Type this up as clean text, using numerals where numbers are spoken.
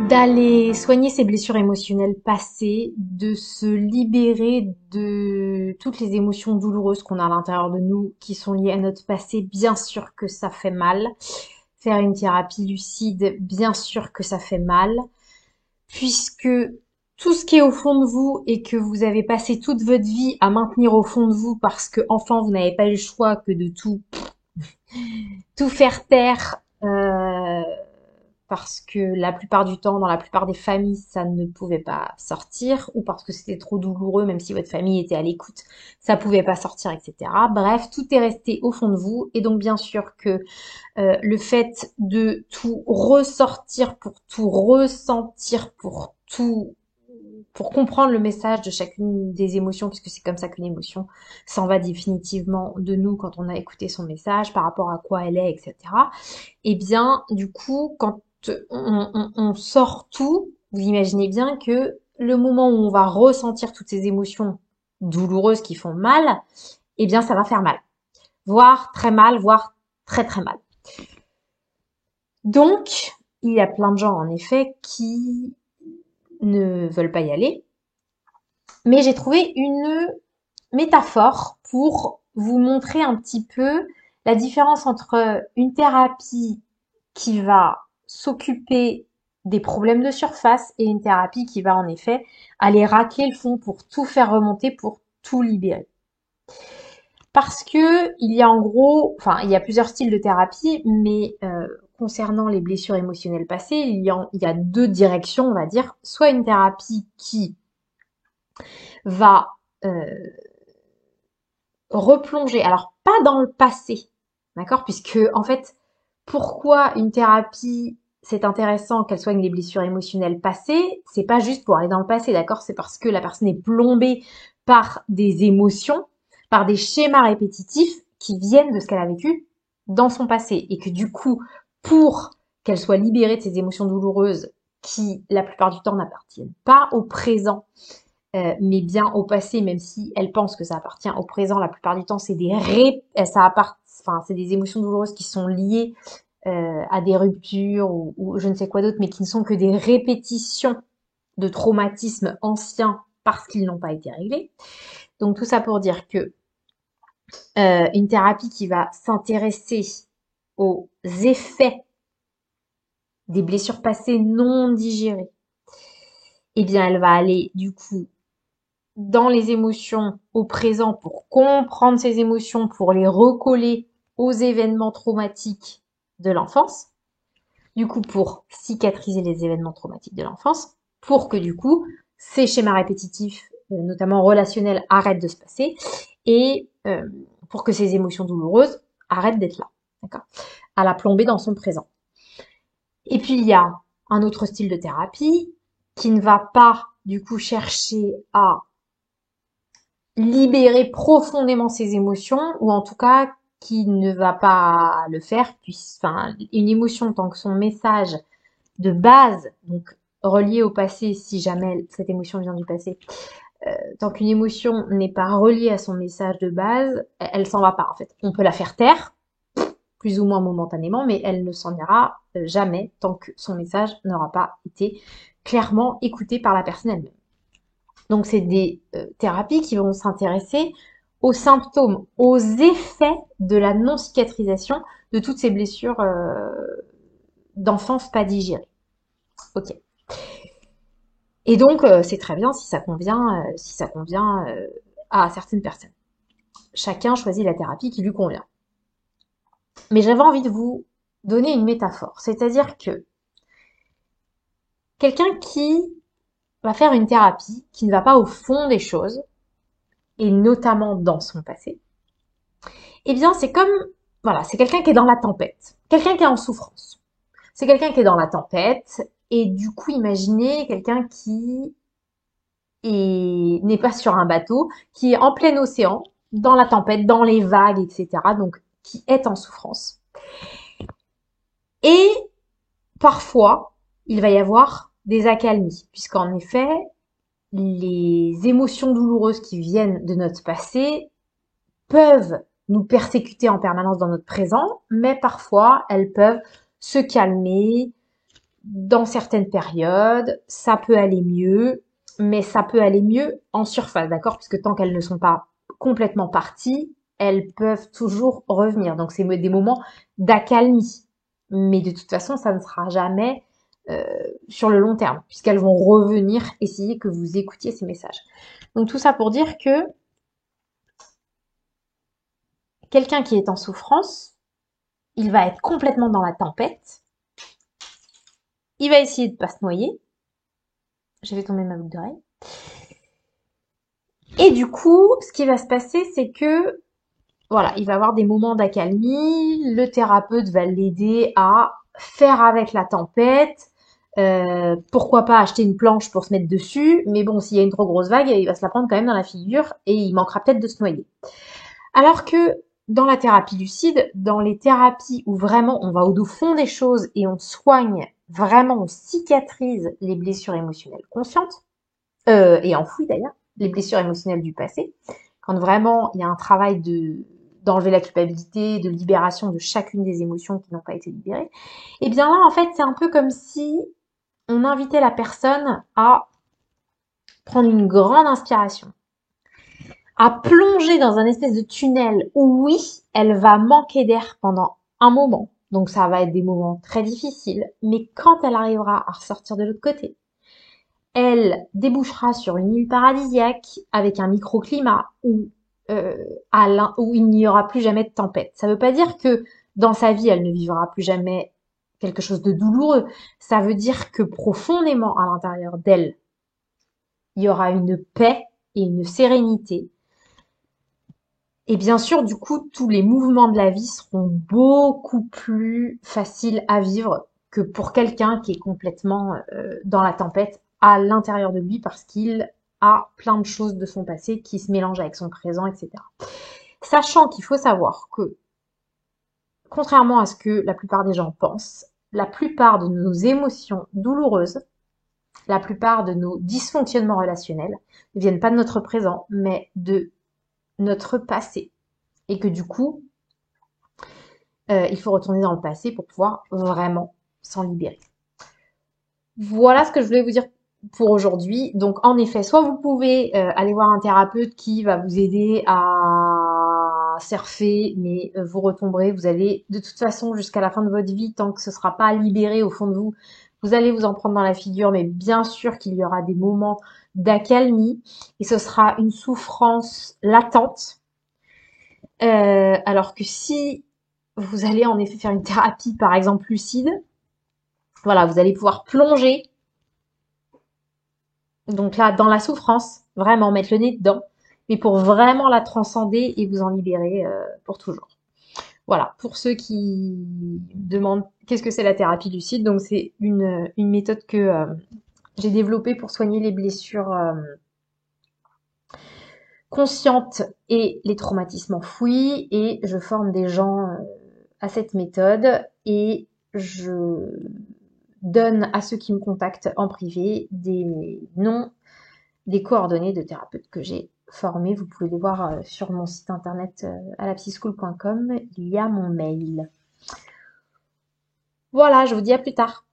d'aller soigner ses blessures émotionnelles passées, de se libérer de toutes les émotions douloureuses qu'on a à l'intérieur de nous qui sont liées à notre passé. Bien sûr que ça fait mal. Faire une thérapie lucide, bien sûr que ça fait mal, puisque tout ce qui est au fond de vous et que vous avez passé toute votre vie à maintenir au fond de vous parce que enfant vous n'avez pas eu le choix que de tout faire taire, parce que la plupart du temps, dans la plupart des familles, ça ne pouvait pas sortir, ou parce que c'était trop douloureux, même si votre famille était à l'écoute, ça pouvait pas sortir, etc. Bref, tout est resté au fond de vous, et donc bien sûr que le fait de tout ressortir, pour tout ressentir, pour comprendre le message de chacune des émotions, puisque c'est comme ça qu'une émotion s'en va définitivement de nous quand on a écouté son message, par rapport à quoi elle est, etc. Et bien, du coup, quand on sort tout, vous imaginez bien que le moment où on va ressentir toutes ces émotions douloureuses qui font mal, eh bien, ça va faire mal. Voire très mal, voire très très mal. Donc, il y a plein de gens, en effet, qui ne veulent pas y aller. Mais j'ai trouvé une métaphore pour vous montrer un petit peu la différence entre une thérapie qui va s'occuper des problèmes de surface et une thérapie qui va en effet aller racler le fond pour tout faire remonter, pour tout libérer. Parce que il y a en gros, enfin il y a plusieurs styles de thérapie, mais concernant les blessures émotionnelles passées, il y a deux directions, on va dire. Soit une thérapie qui va replonger, alors pas dans le passé, d'accord, puisque en fait, pourquoi une thérapie c'est intéressant qu'elle soigne les blessures émotionnelles passées, c'est pas juste pour aller dans le passé, d'accord, c'est parce que la personne est plombée par des émotions, par des schémas répétitifs qui viennent de ce qu'elle a vécu dans son passé, et que du coup, pour qu'elle soit libérée de ces émotions douloureuses qui, la plupart du temps, n'appartiennent pas au présent, mais bien au passé, même si elle pense que ça appartient au présent, la plupart du temps, c'est c'est des émotions douloureuses qui sont liées à des ruptures ou je ne sais quoi d'autre, mais qui ne sont que des répétitions de traumatismes anciens parce qu'ils n'ont pas été réglés. Donc tout ça pour dire que une thérapie qui va s'intéresser aux effets des blessures passées non digérées, eh bien elle va aller du coup dans les émotions au présent pour comprendre ces émotions, pour les recoller aux événements traumatiques de l'enfance. Du coup, pour cicatriser les événements traumatiques de l'enfance, pour que du coup, ces schémas répétitifs, notamment relationnels, arrêtent de se passer et pour que ces émotions douloureuses arrêtent d'être là, d'accord, à la plomber dans son présent. Et puis, il y a un autre style de thérapie qui ne va pas, du coup, chercher à libérer profondément ses émotions, ou en tout cas qui ne va pas le faire, enfin, une émotion tant que son message de base, donc relié au passé, si jamais cette émotion vient du passé, tant qu'une émotion n'est pas reliée à son message de base, elle s'en va pas en fait. On peut la faire taire, plus ou moins momentanément, mais elle ne s'en ira jamais tant que son message n'aura pas été clairement écouté par la personne elle-même. Donc c'est des thérapies qui vont s'intéresser aux symptômes, aux effets de la non-cicatrisation de toutes ces blessures d'enfance pas digérées. Ok. Et donc c'est très bien si ça convient à certaines personnes. Chacun choisit la thérapie qui lui convient. Mais j'avais envie de vous donner une métaphore, c'est-à-dire que quelqu'un qui va faire une thérapie qui ne va pas au fond des choses, et notamment dans son passé, eh bien c'est comme, voilà, c'est quelqu'un qui est dans la tempête, quelqu'un qui est en souffrance. C'est quelqu'un qui est dans la tempête, et du coup imaginez quelqu'un qui n'est pas sur un bateau, qui est en plein océan, dans la tempête, dans les vagues, etc. Donc qui est en souffrance. Et parfois, il va y avoir des accalmies, puisqu'en effet, les émotions douloureuses qui viennent de notre passé peuvent nous persécuter en permanence dans notre présent, mais parfois elles peuvent se calmer, dans certaines périodes, ça peut aller mieux, mais ça peut aller mieux en surface, d'accord? Puisque tant qu'elles ne sont pas complètement parties, elles peuvent toujours revenir. Donc c'est des moments d'accalmie. Mais de toute façon, ça ne sera jamais euh, sur le long terme, puisqu'elles vont revenir essayer que vous écoutiez ces messages. Donc tout ça pour dire que quelqu'un qui est en souffrance, il va être complètement dans la tempête, il va essayer de pas se noyer. J'ai fait tomber ma boucle d'oreille. Et du coup, ce qui va se passer, c'est que voilà, il va avoir des moments d'accalmie, le thérapeute va l'aider à faire avec la tempête, pourquoi pas acheter une planche pour se mettre dessus, mais bon, s'il y a une trop grosse vague, il va se la prendre quand même dans la figure et il manquera peut-être de se noyer. Alors que dans la thérapie lucide, dans les thérapies où vraiment on va au fond des choses et on soigne, vraiment on cicatrise les blessures émotionnelles conscientes, et enfouies d'ailleurs, les blessures émotionnelles du passé, quand vraiment il y a un travail d'enlever la culpabilité, de libération de chacune des émotions qui n'ont pas été libérées, et bien là en fait c'est un peu comme si on invitait la personne à prendre une grande inspiration, à plonger dans un espèce de tunnel où oui, elle va manquer d'air pendant un moment, donc ça va être des moments très difficiles, mais quand elle arrivera à ressortir de l'autre côté, elle débouchera sur une île paradisiaque avec un microclimat où il n'y aura plus jamais de tempête. Ça ne veut pas dire que dans sa vie, elle ne vivra plus jamais quelque chose de douloureux. Ça veut dire que profondément à l'intérieur d'elle, il y aura une paix et une sérénité. Et bien sûr, du coup, tous les mouvements de la vie seront beaucoup plus faciles à vivre que pour quelqu'un qui est complètement dans la tempête à l'intérieur de lui parce qu'il a plein de choses de son passé qui se mélangent avec son présent, etc. Sachant qu'il faut savoir que, contrairement à ce que la plupart des gens pensent, la plupart de nos émotions douloureuses, la plupart de nos dysfonctionnements relationnels ne viennent pas de notre présent, mais de notre passé. Et que du coup, il faut retourner dans le passé pour pouvoir vraiment s'en libérer. Voilà ce que je voulais vous dire pour aujourd'hui. Donc en effet, soit vous pouvez aller voir un thérapeute qui va vous aider à surfer, mais vous retomberez, vous allez de toute façon jusqu'à la fin de votre vie, tant que ce sera pas libéré au fond de vous, vous allez vous en prendre dans la figure, mais bien sûr qu'il y aura des moments d'accalmie et ce sera une souffrance latente. Alors que si vous allez en effet faire une thérapie, par exemple lucide, voilà, vous allez pouvoir plonger, donc là, dans la souffrance, vraiment mettre le nez dedans, mais pour vraiment la transcender et vous en libérer pour toujours. Voilà, pour ceux qui demandent qu'est-ce que c'est la thérapie lucide, donc c'est une méthode que j'ai développée pour soigner les blessures conscientes et les traumatismes enfouis, et je forme des gens à cette méthode et je donne à ceux qui me contactent en privé des noms, des coordonnées de thérapeutes que j'ai formés. Vous pouvez les voir sur mon site internet alapsyschool.com. Il y a mon mail. Voilà, je vous dis à plus tard.